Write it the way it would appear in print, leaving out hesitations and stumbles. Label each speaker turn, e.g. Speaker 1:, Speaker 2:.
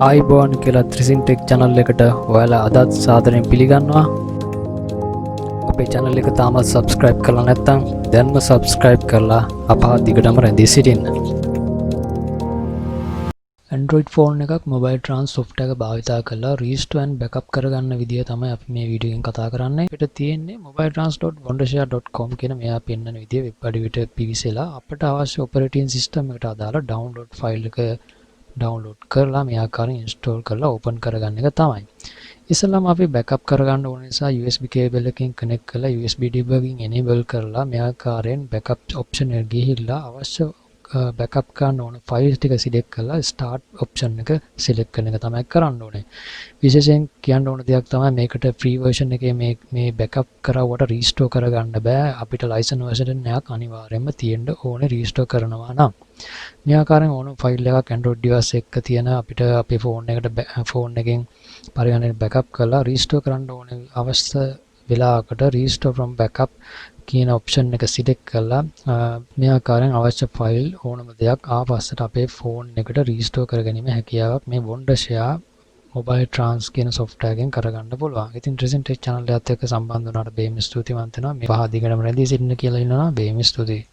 Speaker 1: ආයිබෝන් කියලා Thrisin Tech channel එකට ඔයාලා අදත් සාදරයෙන් පිළිගන්නවා. අපේ channel එක තාමත් subscribe කරලා නැත්නම් දැන්ම subscribe කරලා අපහා දිගටම රැඳී සිටින්න. Android phone එකක් mobile trans software එක භාවිතා කරලා restore and backup කරගන්න විදිය තමයි අපි මේ වීඩියෝ එකෙන් කතා කරන්නේ. අපිට තියෙන්නේ mobiletrans.wondershare.com කියන මෙයා පෙන්නන විදිය වෙබ් අඩවියට පිවිසලා අපට අවශ්‍ය operating system එකට අදාළ download file එක download කරලා මේ ආකාරයෙන් install කරලා open කරගන්න එක තමයි. ඉස්සෙල්ලාම අපි backup කරගන්න ඕන නිසා USB cable එකකින් connect කරලා USB debugging enable කරලා මේ ආකාරයෙන් backup option එකට ගිහිල්ලා අවශ්‍ය backup කරන්න ඕන files ටික select කරලා start option එක select කරන එක තමයි කරන්න ඕනේ. විශේෂයෙන් කියන්න ඕන දෙයක් තමයි මේකට free version එකේ මේ backup කරවුවට restore කරගන්න බෑ. අපිට license version එකක් අනිවාර්යයෙන්ම තියෙන්න ඕනේ restore කරනවා නම්. මේ ආකාරයෙන් ඕන ෆයිල් එකක් Android device එක තියෙන අපිට අපේ phone එකෙන් පරිගණකයෙන් backup කරලා restore කරන්න ඕනේ අවශ්‍ය වෙලාවකට restore from backup කියන option එක select කරලා මේ ආකාරයෙන් අවශ්‍ය ෆයිල් ඕනම දෙයක් ආපස්සට අපේ phone එකට restore කරගැනීමේ හැකියාවක් මේ Wondershare mobile trans කියන software එකෙන් කරගන්න පුළුවන්. ඉතින් Thrisin Tech channel එකත් එක්ක සම්බන්ධ වුණාට බෙහෙම ස්තුතිවන්ත වෙනවා. මේ පහ දිගටම රැඳී සිටින්න කියලා ඉන්නවා. බෙහෙම ස්තුතියි.